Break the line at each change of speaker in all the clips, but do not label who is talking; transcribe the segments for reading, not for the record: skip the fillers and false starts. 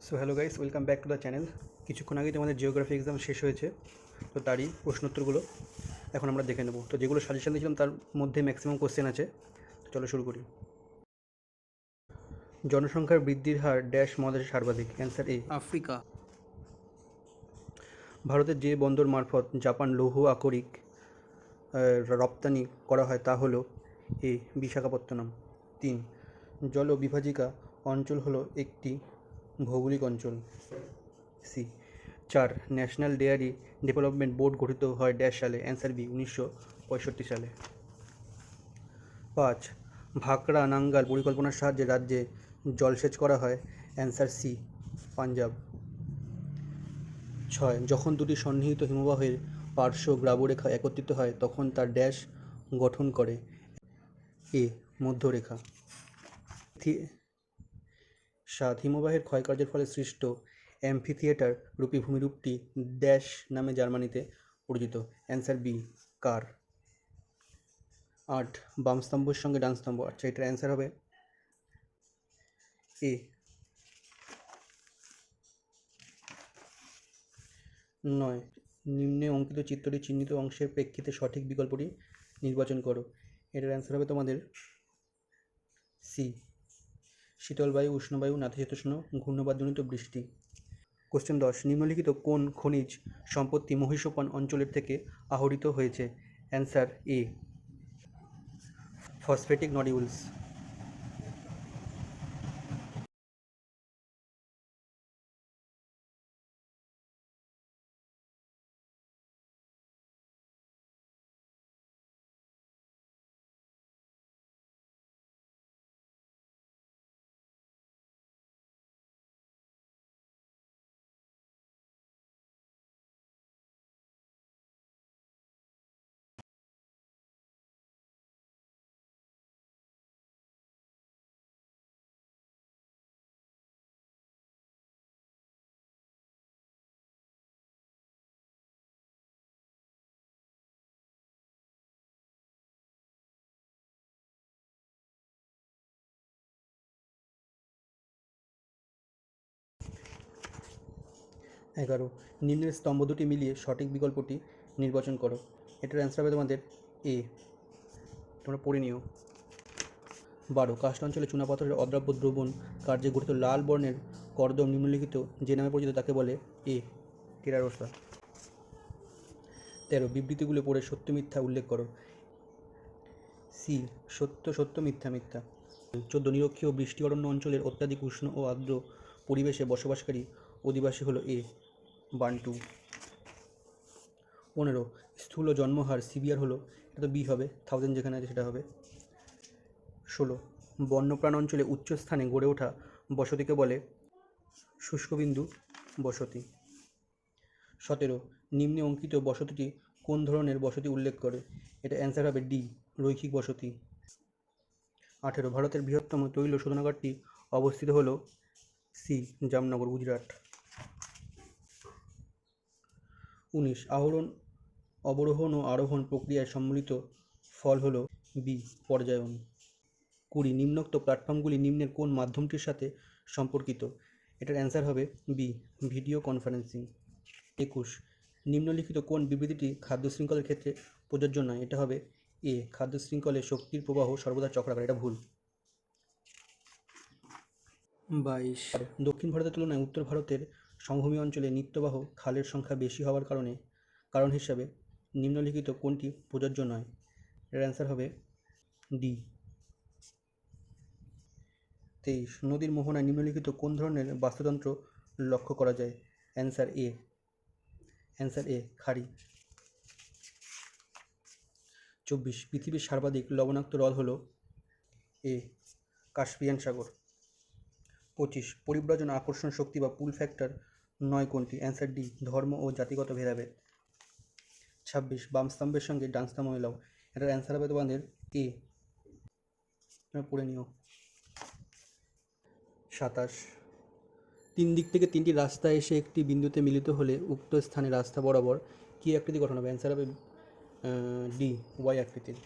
So hello guys, welcome back to the channel. কিছুক্ষণ আগেই তোমাদের জিওগ্রাফি এক্সাম শেষ হয়েছে, তো তারই প্রশ্নোত্তরগুলো এখন আমরা দেখে নেব। তো যেগুলো সাজেশন দিয়েছিলাম তার মধ্যে ম্যাক্সিমাম কোশ্চেন আছে, তো চলো শুরু করি। জনসংখ্যার বৃদ্ধির হার ড্যাশ মহাদেশে সর্বাধিক? অ্যান্সার এ, আফ্রিকা। ভারতের যে বন্দর মারফত জাপান লৌহ আকরিক রপ্তানি করা হয় তা হলো এ, বিশাখাপত্তনম। 3, জল বিভাজিকা অঞ্চল হলো একটি ভৌগোলিক অঞ্চল। C. 4, National Dairy Development Board গঠিত হয় ড্যাশ সালে? অ্যান্সার বি, 1965 সালে। 5, ভাকরা নাঙ্গাল পরিকল্পনার সাহায্যে রাজ্যে জলসেচ করা হয়? Answer C, Punjab. 6, যখন দুটি সন্নিহিত হিমবাহের পার্শ্ব গ্রাবরেখা একত্রিত হয় তখন তার ড্যাশ গঠন করে? এ, মধ্যরেখা। 7, হিমবাহের ক্ষয়কার্যের ফলে সৃষ্ট অ্যাম্ফিথিয়েটার রূপী ভূমিরূপটি ড্যাশ নামে জার্মানিতে পরিচিত? অ্যান্সার বি, কার। 8, বাম স্তম্ভের সঙ্গে ডান স্তম্ভ। আচ্ছা, এটার অ্যান্সার হবে এ। 9, নিম্নে অঙ্কিত চিত্রটি চিহ্নিত অংশের প্রেক্ষিতে সঠিক বিকল্পটি নির্বাচন করো। এটার অ্যান্সার হবে তোমাদের সি, শীতল বায়ু, উষ্ণবায়ু, নাতিশীতোষ্ণ, ঘূর্ণবাদজনিত বৃষ্টি। কোশ্চেন 10, নিম্নলিখিত কোন খনিজ সম্পত্তি মহীসোপান অঞ্চলের থেকে আহরিত হয়েছে? অ্যান্সার এ, ফসফেটিক নডিউলস। এগারো, নিম্নের স্তম্ভ দুটি মিলিয়ে সঠিক বিকল্পটি নির্বাচন করো। এটার অ্যান্সার হবে তোমাদের এ, তোমরা পড়ে নিও। 12, কাস্ট অঞ্চলে চুনাপাথরের অদ্রাব্য দ্রবণ কার্যে গঠিত লাল বর্ণের কর্দম নিম্নলিখিত যে নামে পরিচিত তাকে বলে? এ, টেরারোসা। 13, বিবৃতিগুলো পড়ে সত্য মিথ্যা উল্লেখ করো। সি, সত্য সত্য, মিথ্যা মিথ্যা। 14, নিরক্ষীয় বৃষ্টি অরণ্য অঞ্চলের অত্যাধিক উষ্ণ ও আর্দ্র পরিবেশে বসবাসকারী অধিবাসী হলো? এ, বান্টু। 15, স্থূল জন্মহার সিভিয়ার হলো? এটা তো বি হবে, 1000 যেখানে আছে সেটা হবে। 16, বন্যপ্রাণ অঞ্চলে উচ্চ স্থানে গড়ে ওঠা বসতিকে বলে? শুষ্কবিন্দু বসতি। 17, নিম্নে অঙ্কিত বসতিটি কোন ধরনের বসতি উল্লেখ করে? এটা অ্যান্সার হবে ডি, রৈখিক বসতি। 18, ভারতের বৃহত্তম তৈল শোধনাগারটি অবস্থিত হলো? সি, জামনগর, গুজরাট। 19, অবরোহণ ও আরোহণ প্রক্রিয়ায় সম্মিলিত ফল হলো? বি, পর্যায়ন। 20, নিম্নোক্ত প্ল্যাটফর্মগুলি নিম্নের কোন মাধ্যমটির সাথে সম্পর্কিত? এটার অ্যান্সার হবে বি, ভিডিও কনফারেন্সিং। 21, নিম্নলিখিত কোন বিবৃতিটি খাদ্য শৃঙ্খলের ক্ষেত্রে প্রযোজ্য নয়? এটা হবে এ, খাদ্য শৃঙ্খলে শক্তির প্রবাহ সর্বদা চক্রাকার। এটা ভুল। 22, দক্ষিণ ভারতের তুলনায় উত্তর ভারতের সমভূমি অঞ্চলে নিত্যবাহ খালের সংখ্যা বেশি হওয়ার কারণ হিসাবে নিম্নলিখিত কোনটি প্রযোজ্য নয়? এর অ্যান্সার হবে ডি। 23, নদীর মোহনায় নিম্নলিখিত কোন ধরনের বাস্তুতন্ত্র লক্ষ্য করা যায়? অ্যান্সার এ, খাড়ি। 24, পৃথিবীর সর্বাধিক লবণাক্ত হ্রদ হলো? এ, কাস্পিয়ান সাগর। 25, পরিব্রাজন আকর্ষণ শক্তি বা পুল ফ্যাক্টর নয় কোনটি? অ্যান্সার ডি, ধর্ম ও জাতিগত ভেদাভেদ। 26, বাম স্তম্ভের সঙ্গে ডান স্তম্ভ মেলাও। এটার অ্যান্সার হবে তোমাদের এ, পড়ে নিও। 27, তিন দিক থেকে তিনটি রাস্তা এসে একটি বিন্দুতে মিলিত হলে উক্ত স্থানে রাস্তা বরাবর কী আকৃতি গঠন হবে? অ্যান্সার হবে ডি, ওয়াই আকৃতির।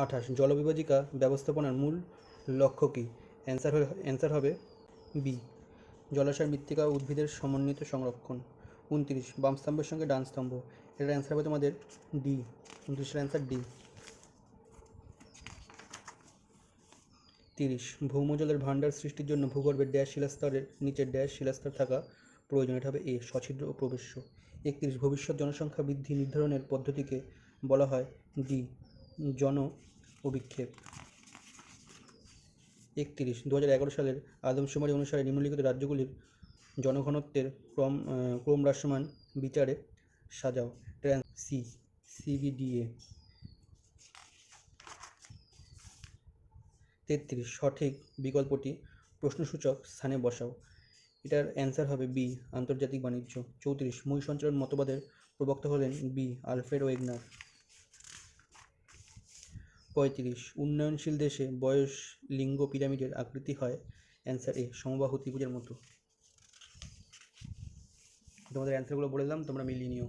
28, জলবিভাজিকা ব্যবস্থাপনার মূল লক্ষ্য কী? অ্যান্সার হবে বি, জলাশয় মৃত্তিকা ও উদ্ভিদের সমন্বিত সংরক্ষণ। 29, বাম স্তম্ভের সঙ্গে ডান স্তম্ভ, এটার অ্যান্সার হবে তোমাদের ডি, 29-এর অ্যান্সার ডি। 30, ভৌমজলের ভাণ্ডার সৃষ্টির জন্য ভূগর্ভের ড্যাশ শিলাস্তরের নিচে ড্যাশ শিলাস্তর থাকা প্রয়োজন, এটা হবে এ, সছিদ্র ও প্রবেশ্য। 31, ভবিষ্যৎ জনসংখ্যা বৃদ্ধি নির্ধারণের পদ্ধতিকে বলা হয় ডি, জন অভিক্ষেপ। 31, 2011 সালের আদমশুমারি অনুসারে নিম্নলিখিত রাজ্যগুলির জনঘনত্বের ক্রম হ্রাসমান বিচারে সাজাও, সি, সিবিডিএ। 33, সঠিক বিকল্পটি প্রশ্নসূচক স্থানে বসাও, এটার অ্যান্সার হবে বি, আন্তর্জাতিক বাণিজ্য। 34, মই সঞ্চালন মতবাদের প্রবক্তা হলেন বি, আলফ্রেড ওয়েগনার। 35, উন্নয়নশীল দেশে বয়স লিঙ্গ পিরামিডের আকৃতি হয়, অ্যান্সার এ, সমবাহু ত্রিভুজের মতো। তোমাদের অ্যান্সারগুলো বলে দিলাম, তোমরা মিলিয়ে নিও।